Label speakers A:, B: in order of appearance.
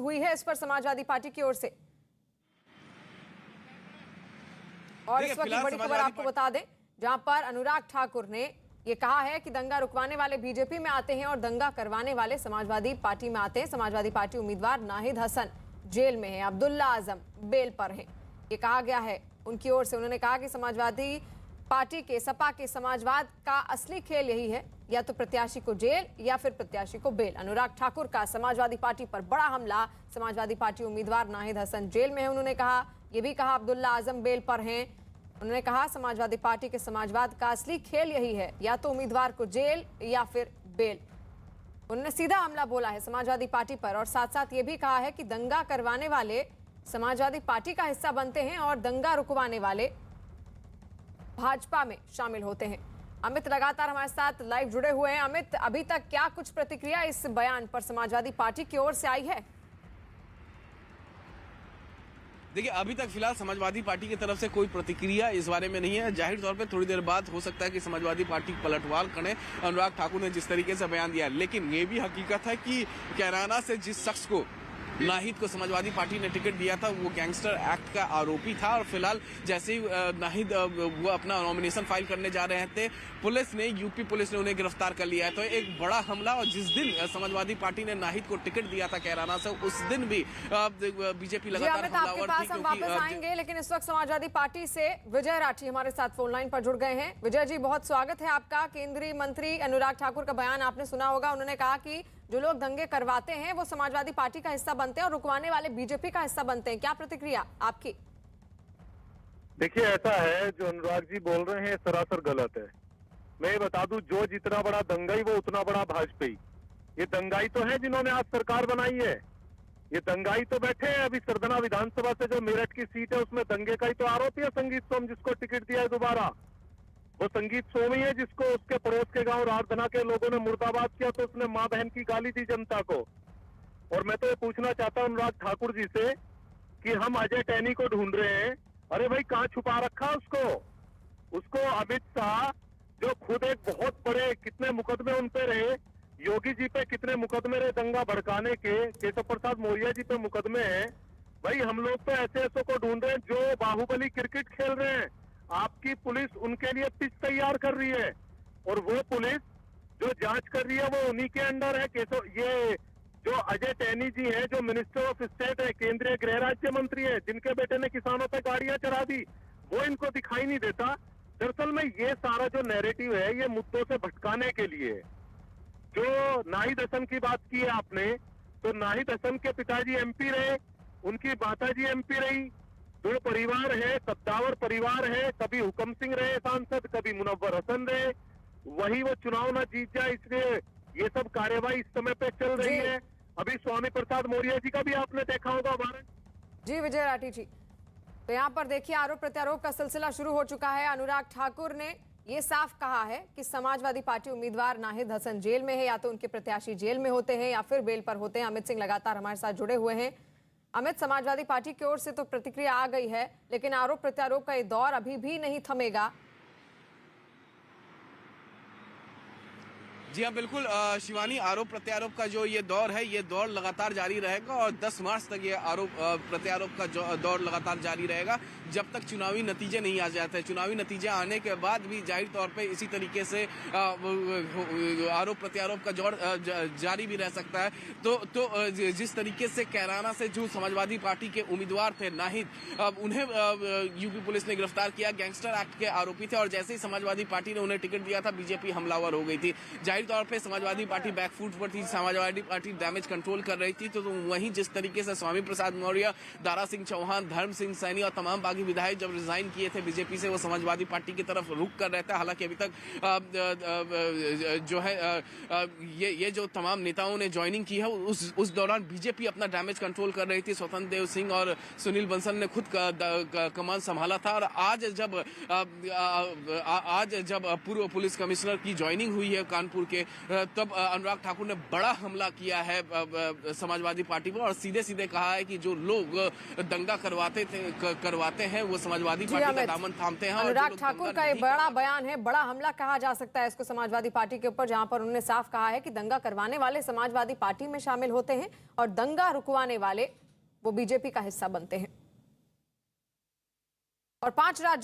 A: हुई है इस पर समाजवादी पार्टी की ओर से। और इस वक्त की बड़ी खबर आपको बता दें, जहां पर अनुराग ठाकुर ने ये कहा है कि दंगा रुकवाने वाले बीजेपी में आते हैं और दंगा करवाने वाले समाजवादी पार्टी में आते हैं। समाजवादी पार्टी उम्मीदवार नाहिद हसन जेल में है, अब्दुल्ला आजम बेल पर हैं, ये कहा गया है उनकी ओर से। उन्होंने कहा कि समाजवादी पार्टी के, सपा के समाजवाद का असली खेल यही है, या तो प्रत्याशी को जेल या फिर प्रत्याशी को बेल। अनुराग ठाकुर का समाजवादी पार्टी पर बड़ा हमला, समाजवादी पार्टी उम्मीदवार नाहिद हसन जेल में है। उन्होंने कहा, ये भी कहा अब्दुल्ला आजम बेल पर हैं। उन्होंने कहा समाजवादी पार्टी के समाजवाद का असली खेल यही है, या तो उम्मीदवार को जेल या फिर बेल। उन्होंने सीधा हमला बोला है समाजवादी पार्टी पर, और साथ साथ ये भी कहा है कि दंगा करवाने वाले समाजवादी पार्टी का हिस्सा बनते हैं और दंगा रुकवाने वाले भाजपा में शामिल होते हैं। अमित लगातार हमारे साथ लाइव जुड़े हुए हैं। अमित, अभी तक क्या कुछ प्रतिक्रिया इस बयान पर समाजवादी पार्टी की ओर से आई है?
B: देखिए, अभी तक फिलहाल समाजवादी पार्टी की तरफ से कोई प्रतिक्रिया इस बारे में नहीं है। जाहिर तौर पे थोड़ी देर बाद हो सकता है कि समाजवादी पार्टी पलटवार करे अनुराग ठाकुर ने जिस तरीके से बयान दिया, लेकिन ये भी हकीकत है कि कैराना से जिस शख्स को, नाहिद को समाजवादी पार्टी ने टिकट दिया था, वो गैंगस्टर एक्ट का आरोपी था। और फिलहाल जैसे ही नाहिद वो अपना नॉमिनेशन फाइल करने जा रहे थे, पुलिस ने, यूपी पुलिस ने उन्हें गिरफ्तार कर लिया है। तो एक बड़ा हमला, और जिस दिन समाजवादी पार्टी ने नाहिद को टिकट दिया था कैराना से, उस दिन भी बीजेपी लगातार हमलावर थी।
A: हम वापस आएंगे, लेकिन इस वक्त समाजवादी पार्टी से विजय राठी हमारे साथ फोन लाइन पर जुड़ गए हैं। विजय जी, बहुत स्वागत है आपका। केंद्रीय मंत्री अनुराग ठाकुर का बयान आपने सुना होगा। उन्होंने कहा कि जो लोग दंगे करवाते हैं वो समाजवादी पार्टी का हिस्सा बनते हैं और रुकवाने वाले बीजेपी का हिस्सा बनते हैं। क्या प्रतिक्रिया आपकी?
C: देखिए, ऐसा है, जो अनुराग जी बोल रहे हैं सरासर गलत है। मैं ये बता दूं, जो जितना बड़ा दंगाई वो उतना बड़ा भाजपाई। ये दंगाई तो है जिन्होंने आज सरकार बनाई है। ये दंगाई तो बैठे हैं अभी सरदना विधानसभा से, जो मेरठ की सीट है उसमें दंगे का ही तो आरोपी है संगीत सोम, जिसको टिकट दिया है दोबारा। वो संगीत सोम ही है जिसको उसके पड़ोस के गांव राजधना के लोगों ने मुर्दाबाद किया तो उसने मां बहन की गाली दी जनता को। और मैं तो ये पूछना चाहता हूं अनुराग ठाकुर जी से कि हम अजय टैनी को ढूंढ रहे हैं। अरे भाई, कहाँ छुपा रखा उसको अमित शाह, जो खुद एक बहुत बड़े, कितने मुकदमे उन पे रहे, योगी जी पे कितने मुकदमे रहे दंगा भड़काने के, केशव प्रसाद मौर्य जी पे मुकदमे हैं। भाई, हम लोग तो ऐसे को ढूंढ रहे हैं जो बाहुबली क्रिकेट खेल रहे हैं। आपकी पुलिस उनके लिए पिच तैयार कर रही है, और वो पुलिस जो जांच कर रही है वो उन्हीं के अंडर है। ये जो अजय टैनी जी हैं, जो मिनिस्टर ऑफ स्टेट है, केंद्रीय गृह राज्य मंत्री है, जिनके बेटे ने किसानों पे गाड़ियां चढ़ा दी, वो इनको दिखाई नहीं देता। दरअसल में ये सारा जो नैरेटिव है, ये मुद्दों से भटकाने के लिए है। जो नाहिद हसन की बात की है आपने, तो नाहिद हसन के पिताजी एमपी रहे, उनकी माताजी एमपी रही। दो परिवार है, कद्दावर परिवार है। कभी हुकम सिंह रहे सांसद, कभी मुनव्वर हसन रहे। वही वो चुनाव न जीत जाए, इसलिए ये सब कार्यवाही इस समय पे चल रही है। अभी स्वामी प्रसाद मौर्य जी का भी आपने देखा होगा वारंट।
A: जी विजय राठी जी, तो यहाँ पर देखिए आरोप प्रत्यारोप का सिलसिला शुरू हो चुका है। अनुराग ठाकुर ने ये साफ कहा है कि समाजवादी पार्टी उम्मीदवार नाहिद हसन जेल में है, या तो उनके प्रत्याशी जेल में होते हैं या फिर बेल पर होते हैं। अमित सिंह लगातार हमारे साथ जुड़े हुए हैं। अमित, समाजवादी पार्टी की ओर से तो प्रतिक्रिया आ गई है, लेकिन आरोप प्रत्यारोप का ये दौर अभी भी नहीं थमेगा।
B: जी हाँ, बिल्कुल शिवानी, आरोप प्रत्यारोप का जो ये दौर है, ये दौर लगातार जारी रहेगा और 10 मार्च तक ये आरोप प्रत्यारोप का दौर लगातार जारी रहेगा, जब तक चुनावी नतीजे नहीं आ जाते। चुनावी नतीजे आने के बाद भी जाहिर तौर पे इसी तरीके से आरोप प्रत्यारोप का दौर जारी भी रह सकता है। तो जिस तरीके से कैराना से जो समाजवादी पार्टी के उम्मीदवार थे नाहिद, उन्हें यूपी पुलिस ने गिरफ्तार किया, गैंगस्टर एक्ट के आरोपी थे, और जैसे ही समाजवादी पार्टी ने उन्हें टिकट दिया था, बीजेपी हमलावर हो गई थी। जाहिर तौर पे समाजवादी पार्टी बैकफुट पर थी, समाजवादी पार्टी डैमेज कंट्रोल कर रही थी। तो वहीं जिस तरीके से स्वामी प्रसाद मौर्य, दारा सिंह चौहान, धर्म सिंह सैनी और तमाम बागी विधायक जब रिजाइन किए थे बीजेपी से, वो समाजवादी पार्टी की तरफ रुख कर रहे थे। हालांकि अभी तक जो है ये जो तमाम नेताओं ने ज्वाइनिंग की है, उस दौरान बीजेपी अपना डैमेज कंट्रोल कर रही थी। स्वतंत्र देव सिंह और सुनील बंसल ने खुद कमान संभाला था। और आज जब पूर्व पुलिस कमिश्नर की ज्वाइनिंग हुई है कानपुर के तब अनुराग ठाकुर ने बड़ा हमला किया है समाजवादी पार्टी पर और सीधे सीधे कहा है कि जो लोग दंगा करवाते हैं वो समाजवादी पार्टी का दामन थामते हैं।
A: अनुराग ठाकुर का ये बड़ा बयान है, बड़ा हमला कहा जा सकता है इसको समाजवादी पार्टी के ऊपर, जहां पर उन्होंने साफ कहा है कि दंगा करवाने वाले समाजवादी पार्टी में शामिल होते हैं और दंगा रुकवाने वाले वो बीजेपी का हिस्सा बनते हैं। और 5 राज्यों